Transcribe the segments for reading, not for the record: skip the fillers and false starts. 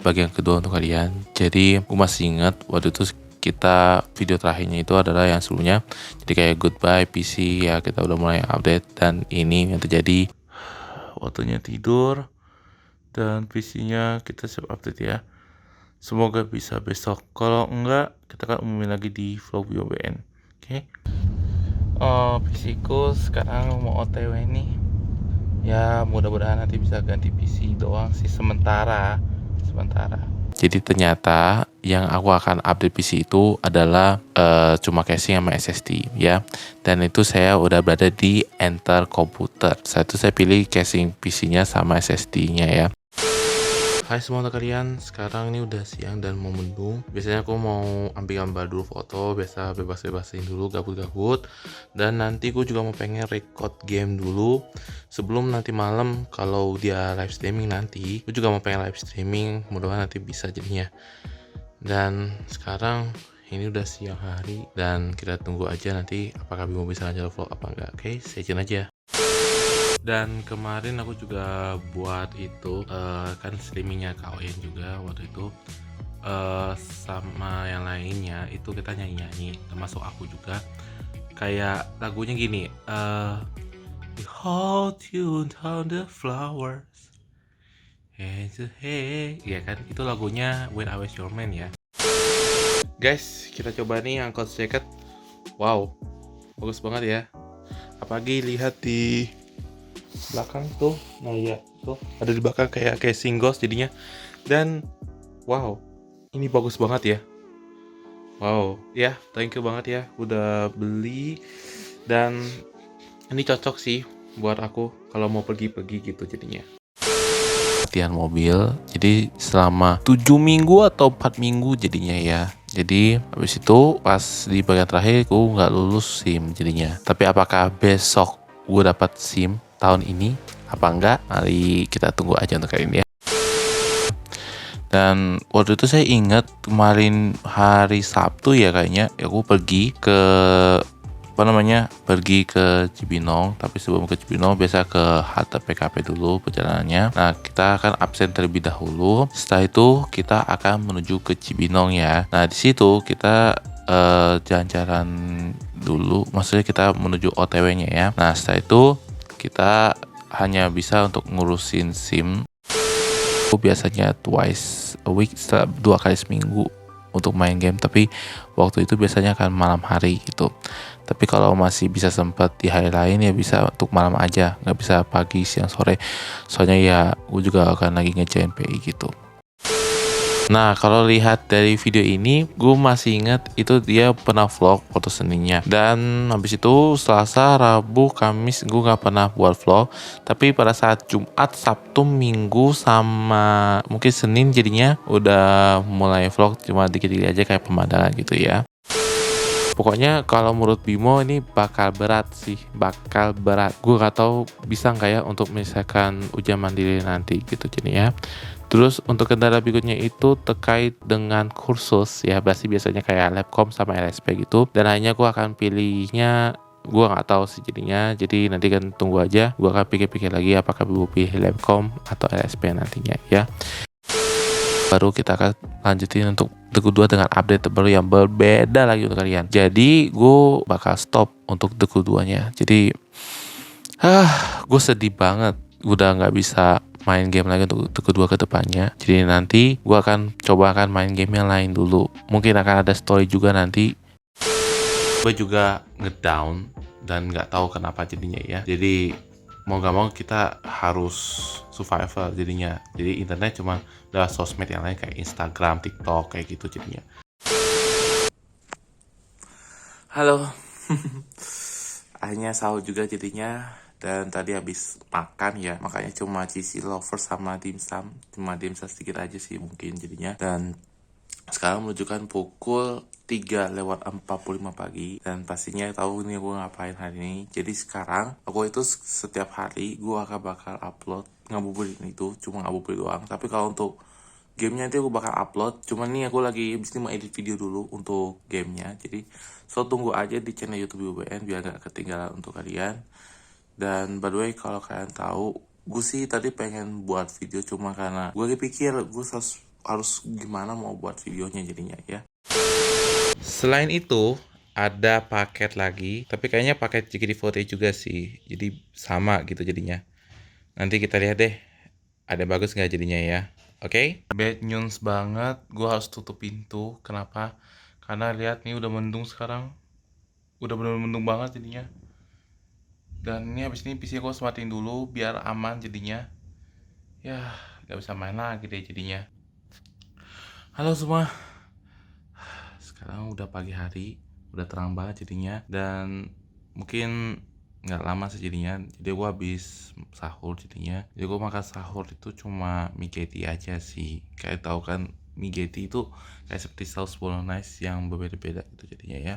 bagian kedua untuk kalian. Jadi gue masih ingat waktu itu kita video terakhirnya itu adalah yang sebelumnya. Jadi kayak goodbye PC ya, kita udah mulai update dan ini yang terjadi. Waktunya tidur dan PC-nya kita siap update ya. Semoga bisa besok. Kalau enggak, kita akan umumin lagi di vlog BOBN. Oke. PC ku sekarang mau OTW nih. Ya mudah-mudahan nanti bisa ganti PC doang sih sementara. Jadi ternyata yang aku akan update PC itu adalah cuma casing sama SSD ya. Dan itu saya udah berada di Enter Komputer. Saat itu saya pilih casing PC-nya sama SSD-nya ya. Hai semua untuk kalian, sekarang ini udah siang dan mau mendung. Biasanya aku mau ambil gambar dulu foto, biasa bebas-bebasin dulu, gabut-gabut. Dan nanti aku juga mau pengen record game dulu. Sebelum nanti malam, kalau dia live streaming nanti, aku juga mau pengen live streaming, mudah-mudahan nanti bisa jadinya. Dan sekarang ini udah siang hari, dan kita tunggu aja nanti apakah Bimo bisa lanjut vlog apa enggak. Oke, stay tune aja. Dan kemarin aku juga buat itu kan streamingnya Kaoin juga waktu itu sama yang lainnya itu kita nyanyi-nyanyi, termasuk aku juga. Kayak lagunya gini, Behold you down the flowers, hey hey, ya kan itu lagunya When I Was Your Man ya. Guys, kita coba nih angkot jacket. Wow, bagus banget ya. Apalagi lihat di belakang tuh, nah ya tuh ada di belakang kayak casing ghost jadinya. Dan wow, ini bagus banget ya. Wow ya, thank you banget ya udah beli. Dan ini cocok sih buat aku kalau mau pergi-pergi gitu jadinya. Latihan mobil, jadi selama 7 minggu atau 4 minggu jadinya ya. Jadi habis itu pas di bagian terakhir aku nggak lulus SIM jadinya. Tapi apakah besok gue dapat SIM tahun ini apa enggak? Mari kita tunggu aja untuk kali ini ya. Dan waktu itu saya ingat kemarin hari Sabtu ya kayaknya aku pergi ke pergi ke Cibinong. Tapi sebelum ke Cibinong biasa ke halte PKP dulu perjalanannya. Nah kita akan absen terlebih dahulu, setelah itu kita akan menuju ke Cibinong ya. Nah di situ kita jalan-jalan dulu, maksudnya kita menuju OTW-nya ya. Nah setelah itu kita hanya bisa untuk ngurusin SIM. Aku biasanya twice a week, 2 kali seminggu untuk main game, tapi waktu itu biasanya akan malam hari gitu. Tapi kalau masih bisa sempat di hari lain ya bisa untuk malam aja, nggak bisa pagi, siang, sore. Soalnya ya gue juga akan lagi ngerjain PI gitu. Nah kalau lihat dari video ini, gue masih ingat itu dia pernah vlog foto seninya. Dan habis itu Selasa, Rabu, Kamis gue nggak pernah buat vlog. Tapi pada saat Jumat, Sabtu, Minggu sama mungkin Senin jadinya udah mulai vlog, cuma dikit-dikit aja kayak pemandangan gitu ya. Pokoknya kalau menurut Bimo ini bakal berat sih, bakal berat. Gue gak tahu bisa nggak ya untuk misalkan ujian mandiri nanti gitu jadinya. Terus untuk kendala berikutnya itu terkait dengan kursus ya, biasanya kayak Labcom sama LSP gitu. Dan akhirnya gue akan pilihnya, gue nggak tahu sih jadinya. Jadi nanti kan tunggu aja, gue akan pikir-pikir lagi apakah gue pilih Labcom atau LSP nantinya ya. Baru kita akan lanjutin untuk Deku 2 dengan update terbaru yang berbeda lagi untuk kalian. Jadi gue bakal stop untuk Deku 2-nya. Jadi gue sedih banget udah nggak bisa main game lagi untuk Deku 2 ke depannya. Jadi nanti gue akan main game yang lain dulu. Mungkin akan ada story juga nanti. Gue juga ngedown dan nggak tahu kenapa jadinya ya. Jadi mau gak mau kita harus survival jadinya. Jadi internet cuma lewat sosmed yang lain kayak Instagram, TikTok kayak gitu jadinya. Halo. Akhirnya sahur juga jadinya. Dan tadi habis makan ya, makanya cuma cheesy lover sama dimsum. Cuma dimsum sedikit aja sih mungkin jadinya. Dan sekarang menunjukkan pukul 3:45 pagi. Dan pastinya tahu nih gue ngapain hari ini. Jadi sekarang aku itu setiap hari gue akan bakal upload ngabuburit itu, cuma ngabuburit doang. Tapi kalau untuk gamenya nanti aku bakal upload. Cuman nih aku lagi abis ini mau edit video dulu untuk gamenya. Jadi tunggu aja di channel YouTube BBN biar gak ketinggalan untuk kalian. Dan by the way kalau kalian tahu, gue sih tadi pengen buat video cuma karena gue pikir gue harus harus gimana mau buat videonya jadinya ya. Selain itu ada paket lagi, tapi kayaknya paket JKT48 juga sih, jadi sama gitu jadinya. Nanti kita lihat deh, ada bagus nggak jadinya ya. Oke? Bad news banget, gue harus tutup pintu. Kenapa? Karena lihat nih udah mendung sekarang, udah bener-bener mendung banget jadinya. Dan ini habis ini PC gue harus matiin dulu biar aman jadinya. Ya, nggak bisa main lagi deh jadinya. Halo semua, sekarang udah pagi hari, udah terang banget jadinya. Dan mungkin nggak lama sih jadinya, jadi gue habis sahur jadinya. Jadi gue makan sahur itu cuma mie Getty aja sih. Kayak tahu kan, mie Getty itu kayak seperti saus bolognese yang berbeda-beda gitu jadinya ya,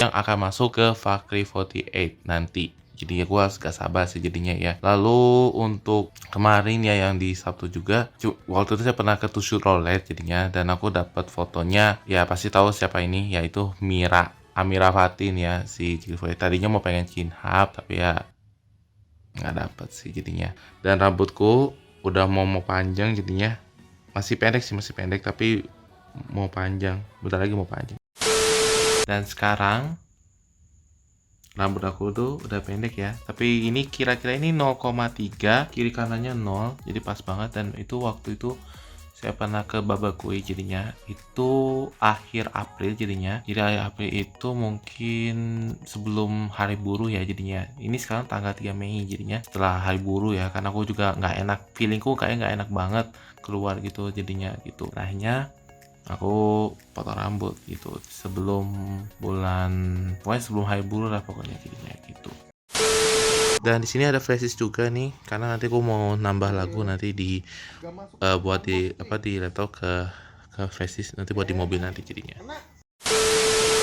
yang akan masuk ke Factory 48 nanti. Jadi ya gue harus gak sabar sih jadinya ya. Lalu untuk kemarin ya yang di Sabtu juga, waktu itu saya pernah ke Tushu Roulette jadinya, dan aku dapat fotonya. Ya pasti tahu siapa ini, yaitu Amira Fatin ya, si JKT48. Tadinya mau pengen Chinhap tapi ya nggak dapet sih jadinya. Dan rambutku udah mau panjang jadinya. Masih pendek sih, masih pendek tapi mau panjang. Bentar lagi mau panjang. Dan sekarang rambut aku tuh udah pendek ya, tapi ini kira-kira ini 0,3, kiri kanannya 0, jadi pas banget. Dan itu waktu itu saya pernah ke Babakui jadinya, itu akhir April jadinya. Jadi akhir April itu mungkin sebelum hari buruh ya jadinya. Ini sekarang tanggal 3 Mei jadinya, setelah hari buruh ya, karena aku juga nggak enak, feelingku kayak nggak enak banget keluar gitu jadinya gitu. Akhirnya aku potong rambut gitu sebelum pokoknya sebelum hari buruh lah pokoknya jadinya gitu. Dan di sini ada flashdisk juga nih, karena nanti aku mau nambah lagu nanti di buat di laptop ke flashdisk, nanti buat di mobil nanti jadinya.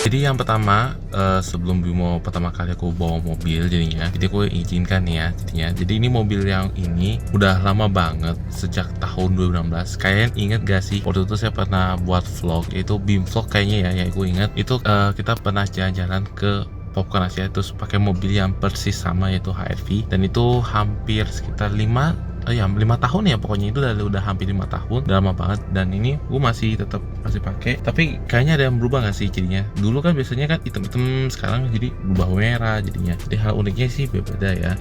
Jadi yang pertama, sebelum Bimo pertama kali aku bawa mobil jadinya, jadi aku izinkan ya jadinya. Jadi ini mobil yang ini udah lama banget, sejak tahun 2016. Kalian inget gak sih waktu itu saya pernah buat vlog, itu BIM vlog kayaknya ya, aku ingat itu. Kita pernah jalan-jalan ke Popcorn Asia terus pakai mobil yang persis sama, yaitu HRV, dan itu hampir sekitar 5 tahun ya, pokoknya itu udah hampir 5 tahun, udah lama banget. Dan ini gue masih pakai, tapi kayaknya ada yang berubah nggak sih jadinya. Dulu kan biasanya kan hitam-hitam, sekarang jadi berubah merah jadinya. Jadi hal uniknya sih beda ya.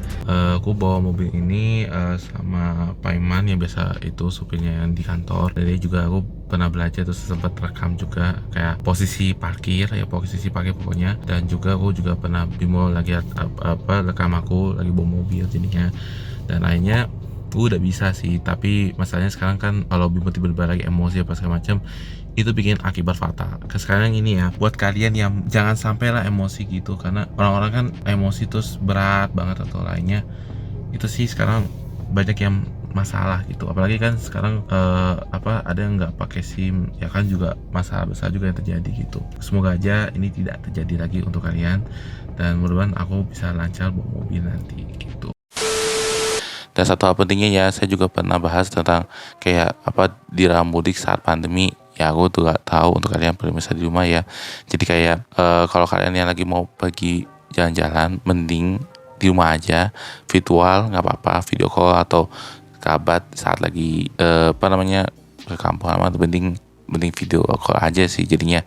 Aku bawa mobil ini sama Paiman yang biasa itu supirnya yang di kantor. Jadi juga aku pernah belajar terus sempat rekam juga kayak posisi parkir pokoknya. Dan juga aku juga pernah Bimo lagi rekam aku lagi bawa mobil jadinya. Dan lainnya gue udah bisa sih, tapi masalahnya sekarang kan kalau Bimo tiba-tiba lagi emosi apa segala macam, itu bikin akibat fatal. Sekarang ini ya, buat kalian yang jangan sampai lah emosi gitu, karena orang-orang kan emosi terus berat banget atau lainnya, itu sih sekarang banyak yang masalah gitu. Apalagi kan sekarang ada yang nggak pakai SIM ya kan, juga masalah besar juga yang terjadi gitu. Semoga aja ini tidak terjadi lagi untuk kalian, dan mudah-mudahan aku bisa lancar bawa mobil nanti gitu. Dan satu hal pentingnya ya, saya juga pernah bahas tentang kayak dilarang mudik saat pandemi. Ya aku tuh gak tahu untuk kalian pemirsa di rumah ya. Jadi kayak kalau kalian yang lagi mau pergi jalan-jalan, mending di rumah aja, virtual nggak apa-apa, video call atau kabat saat lagi ke kampung halaman, mending video call aja sih jadinya.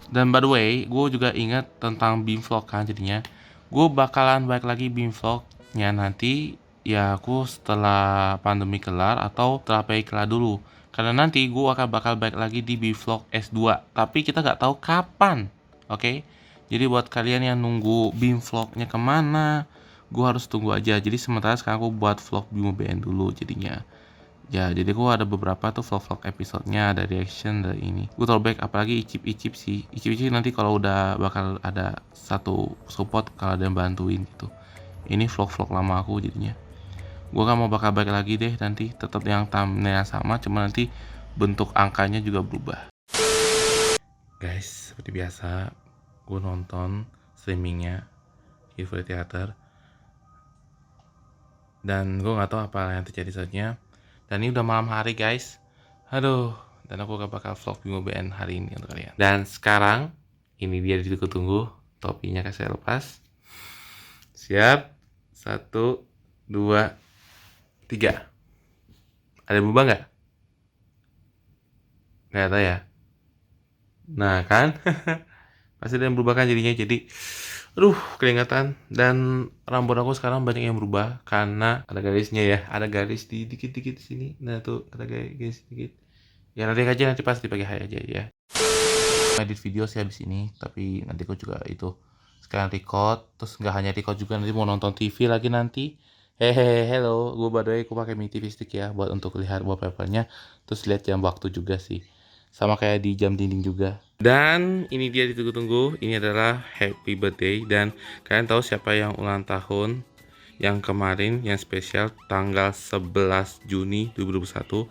Dan by the way, gue juga ingat tentang BIM vlog kan jadinya. Gue bakalan balik lagi BIM vlognya nanti ya, aku setelah pandemi kelar atau setelah PI kelar dulu. Karena nanti gue bakal balik lagi di BIM vlog S2. Tapi kita nggak tahu kapan. Oke? Jadi buat kalian yang nunggu BIM vlognya kemana, gue harus tunggu aja. Jadi sementara sekarang aku buat vlog Bimo BN dulu jadinya. Ya, jadi gue ada beberapa tuh vlog-vlog episodenya, ada reaction dari ini. Gue throwback, apalagi icip-icip sih. Icip-icip nanti kalau udah bakal ada satu support kalau ada yang bantuin gitu. Ini vlog-vlog lama aku jadinya. Gue kan mau bakal balik lagi deh nanti, tetap yang thumbnail sama, cuma nanti bentuk angkanya juga berubah. Guys, seperti biasa, gue nonton streamingnya Evil Theater. Dan gue nggak tahu apa yang terjadi saatnya. Dan ini udah malam hari guys. Aduh. Dan aku gak bakal vlog Bimo BN hari ini untuk kalian. Dan sekarang ini dia ditunggu-tunggu. Topinya kasih saya lepas. Siap. 1, 2, 3. Ada yang berubah nggak? Kelihatan ya? Nah kan, pasti ada yang berubah kan jadinya. Jadi aduh kelihatan. Dan rambut aku sekarang banyak yang berubah karena ada garisnya ya, ada garis di dikit-dikit di sini. Nah tuh ada garis dikit. Ya nanti aja, nanti pas dipakai hai aja ya. Edit video sih habis ini, tapi nanti aku juga itu sekarang record, terus nggak hanya record juga nanti mau nonton TV lagi nanti. Hehehe, hello, gue by the way gue pakai Mi TV Stick ya buat untuk lihat wallpapernya, terus lihat jam waktu juga sih, sama kayak di jam dinding juga. Dan ini dia ditunggu-tunggu, ini adalah happy birthday. Dan kalian tahu siapa yang ulang tahun yang kemarin, yang spesial tanggal 11 Juni 2021?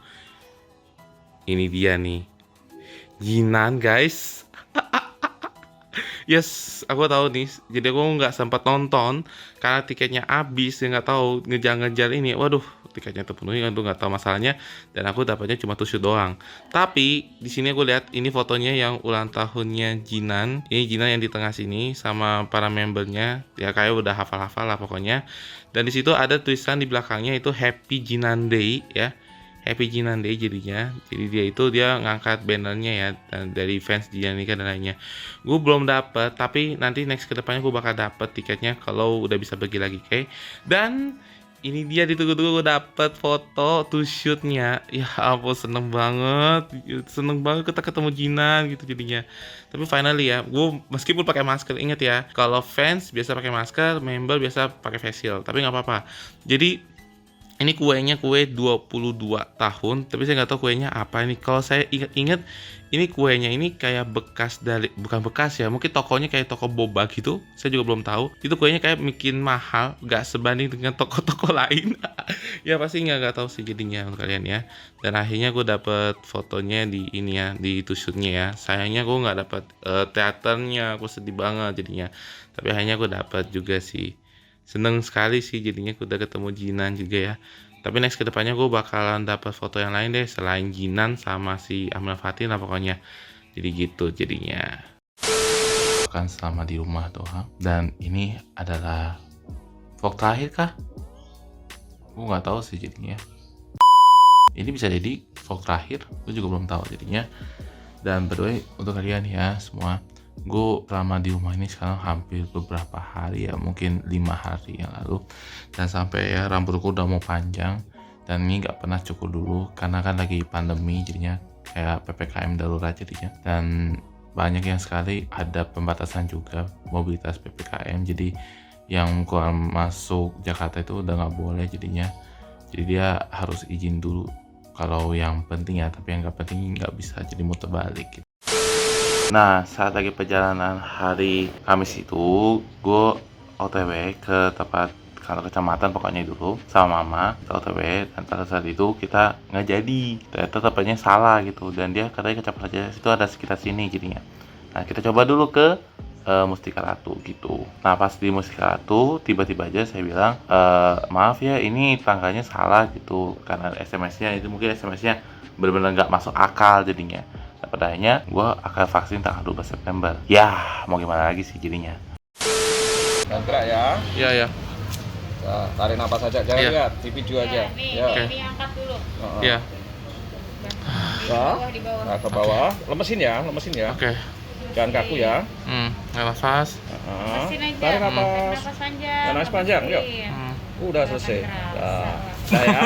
Ini dia nih, Jinan guys. Yes, aku tahu nih. Jadi aku nggak sempat nonton karena tiketnya habis. Ya nggak tahu ngejar-ngejar ini. Waduh, tiketnya terpenuhi kan tuh nggak tahu masalahnya. Dan aku dapatnya cuma tusuk doang. Tapi di sini aku lihat ini fotonya yang ulang tahunnya Jinan. Ini Jinan yang di tengah sini sama para membernya. Ya kayak udah hafal-hafal lah pokoknya. Dan di situ ada tulisan di belakangnya itu Happy Jinan Day ya. Happy Jinan Day jadinya. Jadi dia ngangkat bannernya ya dari fans Jinan dan lainnya. Gue belum dapet, tapi nanti next kedepannya gue bakal dapet tiketnya kalau udah bisa pergi lagi, oke? Dan ini dia ditunggu-tunggu, gue dapet foto to shootnya. Ya ampun, seneng banget kita ketemu Jinan gitu jadinya. Tapi finally ya, gue meskipun pakai masker, inget ya, kalau fans biasa pakai masker, member biasa pakai face shield, tapi nggak apa-apa. Jadi ini kuenya kue 22 tahun, tapi saya nggak tahu kuenya apa ini. Kalau saya ingat-ingat, ini kuenya ini kayak bekas dari, bukan bekas ya, mungkin tokonya kayak toko boba gitu. Saya juga belum tahu. Itu kuenya kayak bikin mahal, nggak sebanding dengan toko-toko lain. Ya pasti nggak tahu sih jadinya untuk kalian ya. Dan akhirnya gue dapet fotonya di ini ya, di tusuknya ya. Sayangnya gue nggak dapet teaternya, aku sedih banget jadinya. Tapi akhirnya gue dapet juga sih. Seneng sekali sih jadinya udah ketemu Jinan juga ya. Tapi next kedepannya gue bakalan dapat foto yang lain deh selain Jinan sama si Amel Fatin lah pokoknya. Jadi gitu jadinya. Kan selama di rumah doang. Dan ini adalah vlog terakhir kah? Gue nggak tahu sih jadinya. Ini bisa jadi vlog terakhir. Gue juga belum tahu jadinya. Dan by the way untuk kalian ya semua, gue selama di rumah ini sekarang hampir beberapa hari ya, mungkin 5 hari yang lalu, dan sampai ya rambutku udah mau panjang. Dan ini nggak pernah cukur dulu karena kan lagi pandemi, jadinya kayak PPKM darurat jadinya. Dan banyak yang sekali ada pembatasan juga mobilitas PPKM, jadi yang keluar masuk Jakarta itu udah nggak boleh jadinya. Jadi dia harus izin dulu kalau yang penting ya, tapi yang nggak penting nggak bisa, jadi muter balik gitu. Nah, saat lagi perjalanan hari Kamis itu, gue OTW ke tempat kantor kecamatan pokoknya dulu sama mama, kita OTW. Dan pada saat itu kita nggak jadi, ternyata tempatnya salah gitu, dan dia katanya kecamatan itu ada sekitar sini jadinya. Nah, kita coba dulu ke Mustika Ratu gitu. Nah, pas di Mustika Ratu tiba-tiba aja saya bilang, maaf ya ini tanggalnya salah gitu, karena SMS-nya itu mungkin SMS-nya benar-benar nggak masuk akal jadinya. Pada akhirnya gue akan vaksin tanggal 12 September. Ya, mau gimana lagi sih jadinya. Dan gerak ya. Iya, ya. Nah, tarik napas aja, jangan lihat di video aja. Nih, ini angkat dulu. Iya. Di bawah. Nah, ke bawah. Lemesin ya. Oke. Jangan kaku ya. Nafas. Lemesin aja. Tarik napas. Napas panjang. Napas panjang, yuk. Iya. Udah selesai. Nah, ya.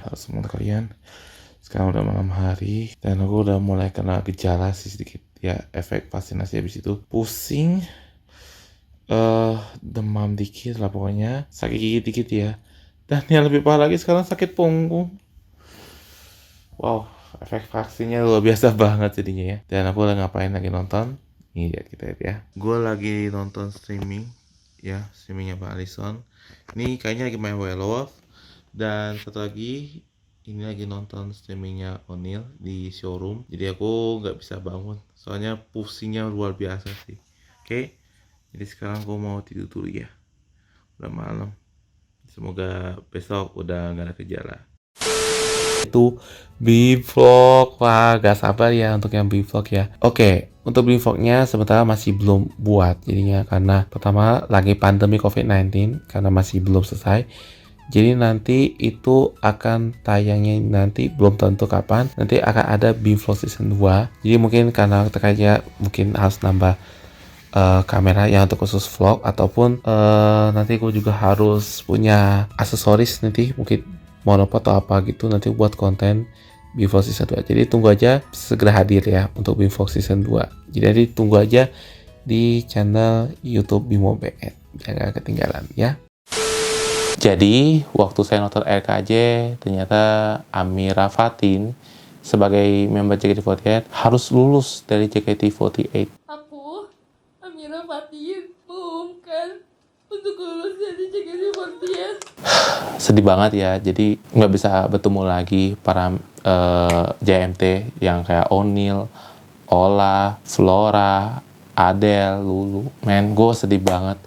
Halo semua kalian, sekarang udah malam hari dan aku udah mulai kena gejala sih sedikit ya, efek vaksinasi. Habis itu pusing, demam dikit lah pokoknya, sakit gigi dikit ya, dan yang lebih parah lagi sekarang sakit punggung. Wow, efek vaksinnya luar biasa banget jadinya ya. Dan aku lagi nonton ini ya, kita lihat ya, gue lagi nonton streaming ya, streamingnya Pak Alison. Ini kayaknya lagi main Werewolf. Dan satu lagi, ini lagi nonton streamingnya O'Neil di showroom. Jadi aku nggak bisa bangun, soalnya pusingnya luar biasa sih. Oke, jadi sekarang aku mau tidur dulu ya. Udah malam. Semoga besok udah nggak ada gejala. Itu B-vlog, wah gak sabar ya untuk yang B-vlog ya. Oke, untuk B-vlognya sementara masih belum buat jadinya, karena pertama lagi pandemi COVID-19 karena masih belum selesai. Jadi nanti itu akan tayangnya nanti belum tentu kapan. Nanti akan ada BeamVlog Season 2. Jadi mungkin karena terkait mungkin harus nambah kamera yang untuk khusus vlog, ataupun nanti gue juga harus punya aksesoris nanti mungkin monopod atau apa gitu nanti buat konten BeamVlog Season 2. Jadi tunggu aja segera hadir ya untuk BeamVlog Season 2. Jadi tunggu aja di channel YouTube Bimo BN. Jangan ketinggalan ya. Jadi waktu saya nonton RKJ ternyata Amira Fatin sebagai member JKT48 harus lulus dari JKT48. Aku, Amira Fatin, mengumumkan untuk lulus dari JKT48. Sedih banget ya, jadi nggak bisa bertemu lagi para JMT yang kayak O'Neil, Ola, Flora, Adele, Lulu. Men, gue sedih banget.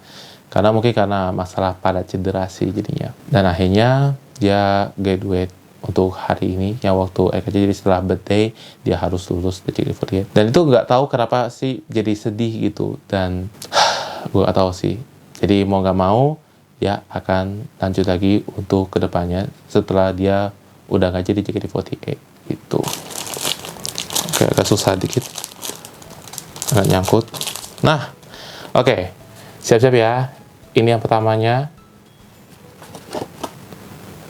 Karena mungkin karena masalah pada cedera sih jadinya. Dan akhirnya dia graduate untuk hari ini, yang waktu EKJ, jadi setelah birthday dia harus lulus dari JKT48. Dan itu nggak tahu kenapa sih jadi sedih gitu. Dan gue nggak tahu sih. Jadi mau nggak mau dia akan lanjut lagi untuk kedepannya setelah dia udah nggak jadi JKT48 gitu. Oke, agak susah dikit, agak nyangkut. Nah, oke, siap-siap ya. Ini yang pertamanya.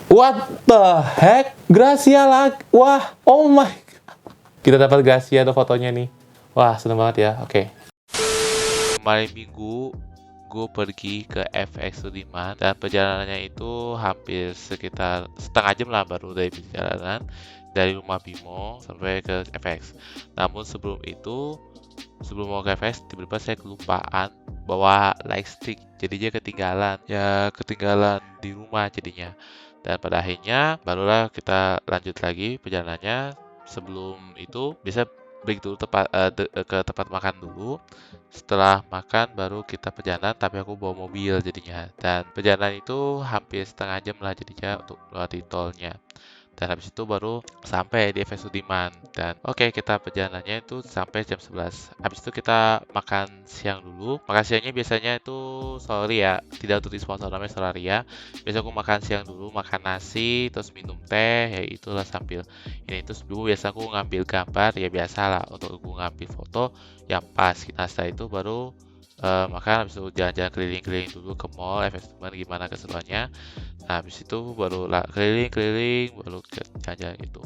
What the heck? Gracia lagi. Wah, oh my. Kita dapat Gracia, ada fotonya nih. Wah, seneng banget ya. Oke. Kemarin minggu gue pergi ke FX Sudirman dan perjalanannya itu hampir sekitar setengah jam lah baru dari perjalanan dari rumah Bimo sampai ke FX. Namun sebelum itu, sebelum mau ke FX, tiba-tiba saya kelupaan bawa lightstick, jadinya ketinggalan di rumah jadinya. Dan pada akhirnya barulah kita lanjut lagi perjalanannya. Sebelum itu bisa break dulu ke tempat makan dulu. Setelah makan baru kita perjalanan, tapi aku bawa mobil jadinya. Dan perjalanan itu hampir setengah jam lah jadinya untuk melewati tolnya. Dan habis itu baru sampai di FX Sudirman. Dan oke, kita perjalanannya itu sampai jam 11. Habis itu kita makan siang dulu. Makan siangnya biasanya itu Solaria, tidak untuk disponsor, namanya Solaria. Biasa aku makan siang dulu, makan nasi, terus minum teh, ya itulah sambil ini. Terus dulu biasa aku ngambil gambar, ya biasalah untuk aku ngambil foto yang pas. Nah setelah itu baru makan, habis itu jalan-jalan keliling-keliling dulu ke mall FX Sudirman, gimana keseruannya. Nah, habis itu baru keliling-keliling, baru jalan-jalan gitu.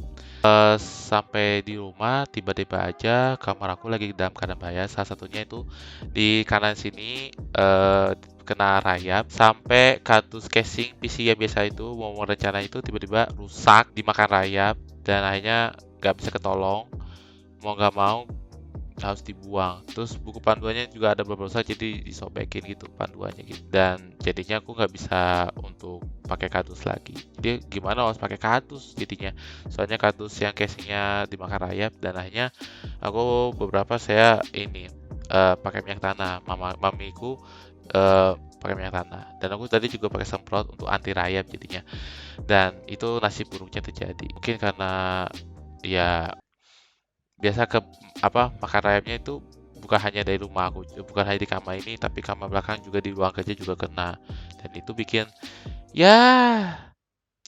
Sampai di rumah, tiba-tiba aja kamar aku lagi dalam keadaan bahaya. Salah satunya itu di kanan sini kena rayap, sampai kardus casing PC yang biasa itu mau rencana itu tiba-tiba rusak dimakan rayap, dan akhirnya nggak bisa ketolong. Mau nggak mau harus dibuang. Terus buku panduannya juga ada beberapa jadi disobekin gitu panduannya gitu. Dan jadinya aku nggak bisa untuk pakai kardus lagi. Jadi gimana harus pakai kardus jadinya. Soalnya kardus yang casingnya dimakan rayap, dan akhirnya aku beberapa saya ini pakai minyak tanah. Mamiku pakai minyak tanah. Dan aku tadi juga pakai semprot untuk anti rayap jadinya. Dan itu nasib buruknya terjadi. Mungkin karena ya biasa makan rayapnya itu bukan hanya dari rumah aku, bukan hanya di kamar ini, tapi kamar belakang juga di ruang kerja juga kena. Dan itu bikin ya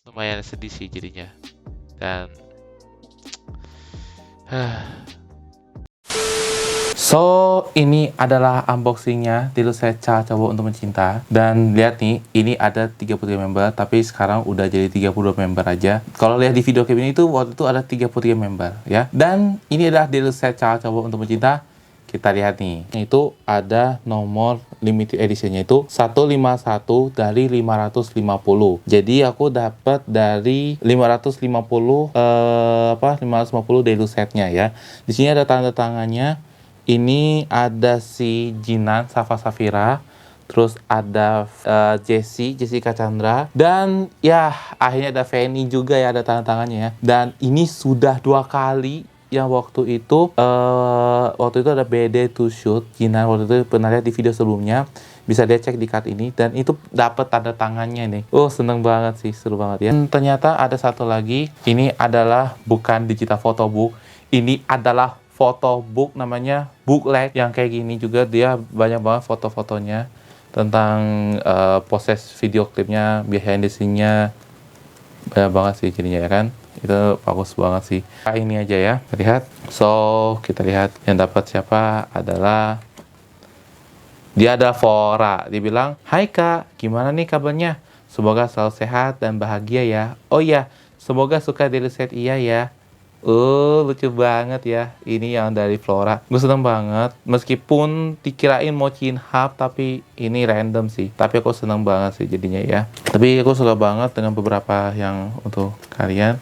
lumayan sedih sih jadinya. Dan so, ini adalah unboxingnya Dulu Saya Coba Untuk Mencinta. Dan lihat nih, ini ada 33 member, tapi sekarang udah jadi 32 member aja. Kalau lihat di video klip ini tuh waktu itu ada 33 member ya. Dan ini adalah Dulu Saya Coba Untuk Mencinta. Kita lihat nih, itu ada nomor limited editionnya itu 151 dari 550. Jadi aku dapat dari 550 Dulu setnya ya. Di sini ada tanda tangannya. Ini ada si Jinan, Safa Safira, terus ada Jessica Chandra, dan ya akhirnya ada Fanny juga ya, ada tanda tangannya ya. Dan ini sudah 2 kali yang waktu itu ada BD to shoot. Jinan waktu itu pernah lihat di video sebelumnya, bisa dia cek di card ini, dan itu dapat tanda tangannya nih. Oh, seneng banget sih, seru banget ya. Dan ternyata ada satu lagi, ini adalah bukan digital photobook, ini adalah photobook, namanya booklet yang kayak gini juga, dia banyak banget foto-fotonya. tentang proses video klipnya, behind the scene-nya banyak banget sih jadinya ya kan. Itu bagus banget sih. Nah, ini aja ya, lihat. So kita lihat yang dapat siapa adalah dia ada Fora. Dia bilang, "Hai Kak, gimana nih kabarnya? Semoga selalu sehat dan bahagia ya. Oh iya, semoga suka daily set iya ya." Lucu banget ya. Ini yang dari Flora. Gue seneng banget. Meskipun dikirain mau Chinhub, tapi ini random sih. Tapi aku seneng banget sih jadinya ya. Tapi aku suka banget dengan beberapa yang untuk kalian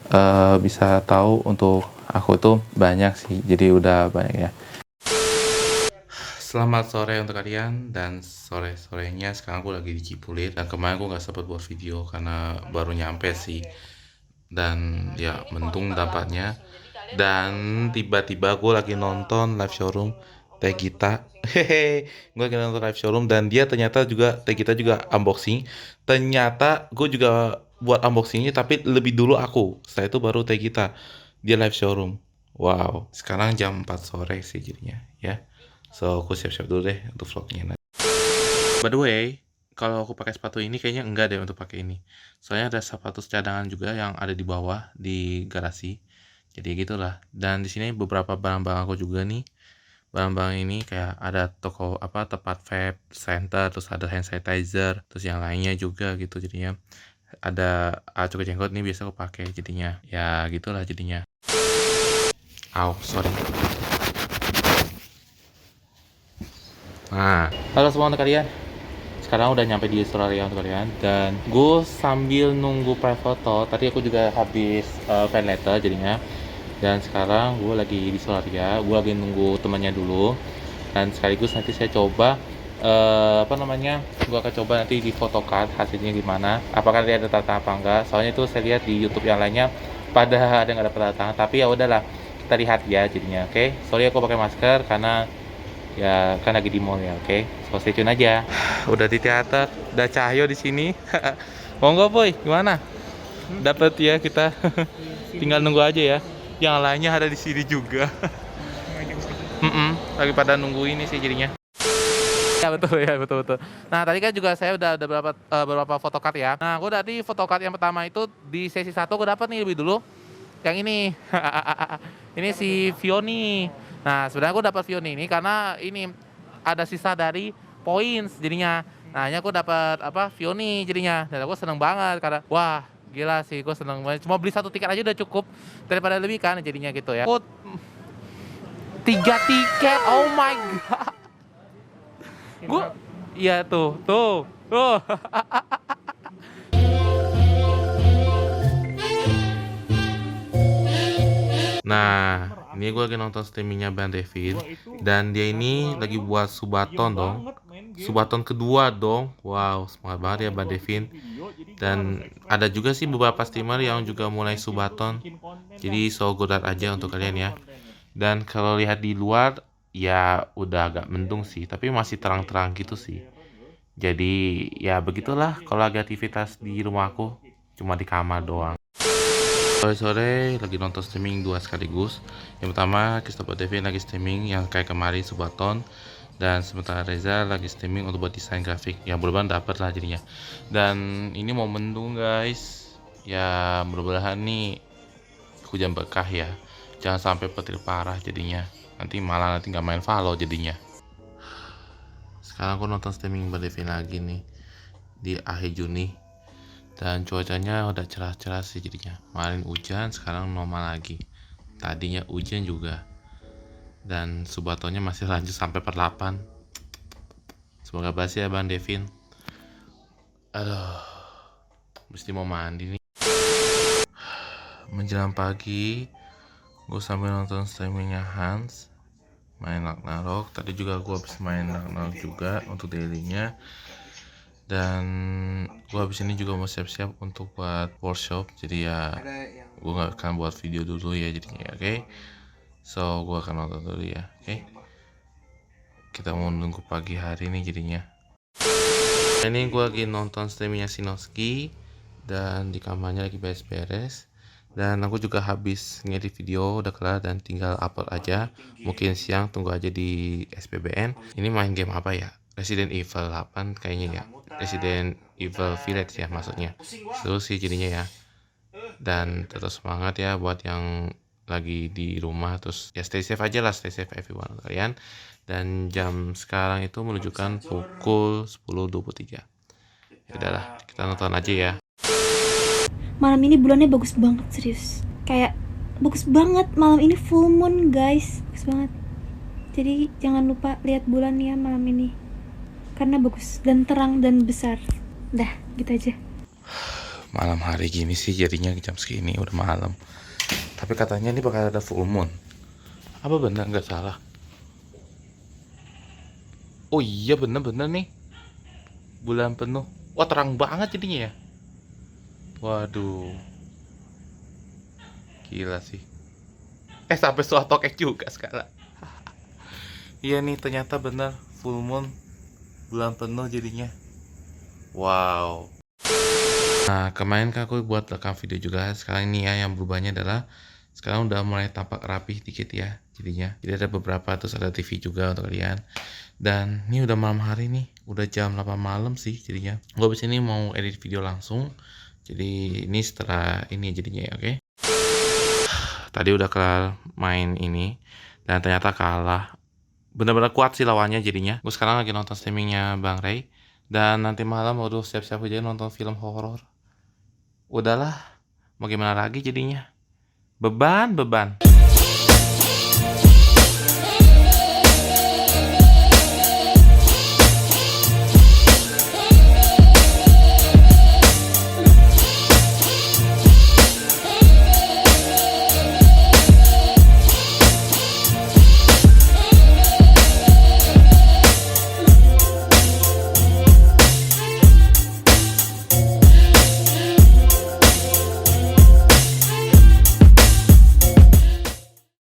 bisa tahu. Untuk aku tuh banyak sih. Jadi udah banyak ya. Selamat sore untuk kalian, dan sore-sorenya sekarang aku lagi di Cipulir, dan kemarin aku nggak sempat buat video karena baru nyampe sih, dan ya mendung dapatnya. Dan tiba-tiba gue lagi nonton live showroom Teh Gita. Hehe, gue lagi nonton live showroom dan dia ternyata juga Teh Gita juga unboxing. Ternyata gue juga buat unboxingnya, tapi lebih dulu aku. Setelah itu baru Teh Gita. Dia live showroom. Wow, sekarang jam 4 sore sih jadinya ya. So aku siap-siap dulu deh untuk vlognya. By the way, kalau aku pakai sepatu ini kayaknya enggak deh untuk pakai ini. Soalnya ada sepatu cadangan juga yang ada di bawah di garasi. Jadi gitulah. Dan di sini beberapa barang-barang aku juga nih. Barang-barang ini kayak ada toko tempat vape center, terus ada hand sanitizer, terus yang lainnya juga gitu jadinya. Ada cukur jenggot nih biasa aku pakai jadinya. Ya gitulah jadinya. Sorry. Nah, halo semua untuk kalian. Sekarang udah nyampe di Australia untuk kalian, dan gue sambil nunggu private photo. Tadi aku juga habis fan letter jadinya, dan sekarang gue lagi di Australia. Gue lagi nunggu temannya dulu, dan sekaligus nanti saya coba gue akan coba nanti di photocard hasilnya gimana, apakah dia ada tanda tangan apa enggak. Soalnya itu saya lihat di YouTube yang lainnya pada ada nggak ada tanda tangan, tapi ya udahlah kita lihat ya jadinya. Oke, sorry aku pakai masker karena ya kan lagi di mall ya. Oke, so stay tune aja. Udah di teater, udah Cahyo di sini. Monggo boy, gimana? Dapat ya kita. Tinggal nunggu aja ya. Yang lainnya ada di sini juga. Lagi pada nunggu ini sih jadinya. Ya betul. Nah tadi kan juga saya udah beberapa photocard ya. Nah gue tadi photocard yang pertama itu di sesi 1 gue dapat nih lebih dulu. Yang ini. Ini si Vioni. Nah sebenarnya gue dapat Vioni ini karena ini ada sisa dari points jadinya. Nah hanya gue dapat Vioni jadinya. Dan aku seneng banget karena wah gila sih, gue seneng banget. Cuma beli 1 tiket aja udah cukup daripada lebih kan jadinya gitu ya. 3 tiket, oh my god. Gue iya tuh. Nah, ini gue lagi nonton streamingnya Bang Devin, dan dia ini lagi buat subaton dong. Subaton kedua dong. Wow, semangat banget ya Bang Devin. Dan ada juga sih beberapa streamer yang juga mulai subaton. Jadi so good aja untuk kalian ya. Dan kalau lihat di luar ya udah agak mendung sih, tapi masih terang-terang gitu sih. Jadi ya begitulah kalau lagi aktivitas di rumah aku, cuma di kamar doang. Sore-sore lagi nonton streaming 2 sekaligus. Yang pertama Christopher Devin lagi streaming yang kayak kemarin subaton, dan sementara Reza lagi streaming untuk buat desain grafik. Ya mudah-mudahan dapat lah jadinya. Dan ini mau mendung guys. Ya mudah-mudahan nih hujan berkah ya. Jangan sampai petir parah jadinya. Nanti nggak main Valo jadinya. Sekarang aku nonton streaming Bang Devin lagi nih di akhir Juni, dan cuacanya udah cerah-cerah sih jadinya. Kemarin hujan, sekarang normal lagi. Tadinya hujan juga, dan subatonnya masih lanjut sampai per 8. Semoga berhasil ya Bang Devin. Aduh, mesti mau mandi nih. Menjelang pagi, gue sambil nonton streamingnya Hans main Ragnarok. Tadi juga gue habis main Ragnarok juga untuk dailynya, dan gue habis ini juga mau siap-siap untuk buat workshop. Jadi ya gue gak akan buat video dulu ya jadinya. Oke, so gue akan nonton dulu ya. Oke, kita mau nunggu pagi hari nih jadinya. Ini gue lagi nonton streamingnya Sinoski, dan di kamarnya lagi beres-beres. Dan aku juga habis ngedit video, udah kelar dan tinggal upload aja. Mungkin siang, tunggu aja di SPBN. Ini main game apa ya? Resident Evil 8 kayaknya ya. Resident Evil Village ya maksudnya. Seru sih jadinya ya. Dan tetap semangat ya buat yang lagi di rumah, terus ya stay safe aja lah, stay safe everyone kalian. Dan jam sekarang itu menunjukkan pukul 10.23. Ya udahlah, kita nonton aja ya. Malam ini bulannya bagus banget, serius. Kayak bagus banget, malam ini full moon guys, bagus banget. Jadi jangan lupa lihat bulan ya malam ini, karena bagus dan terang dan besar. Dah, gitu aja. Malam hari gini sih jadinya jam segini udah malam. Tapi katanya ini bakal ada full moon. Apa benar nggak salah? Oh iya bener-bener nih. Bulan penuh. Wah terang banget jadinya ya. Waduh. Gila sih. Sampai suara tokek juga sekarang. Iya nih ternyata bener full moon. Bulan penuh jadinya. Wow. Nah kemarin kan aku buat rekam video juga. Sekarang ini ya yang berubahnya adalah sekarang udah mulai tampak rapih dikit ya jadinya. Jadi ada beberapa, terus ada TV juga untuk kalian. Dan ini udah malam hari nih, udah jam 8 malam sih jadinya. Gue abis ini mau edit video langsung. Jadi ini setelah ini jadinya ya, oke. Tadi udah kelar main ini dan ternyata kalah. Bener-bener kuat sih lawannya jadinya. Gue sekarang lagi nonton streamingnya Bang Ray. Dan nanti malam udah siap-siap aja nonton film horor. Udahlah, mau gimana lagi jadinya. Beban.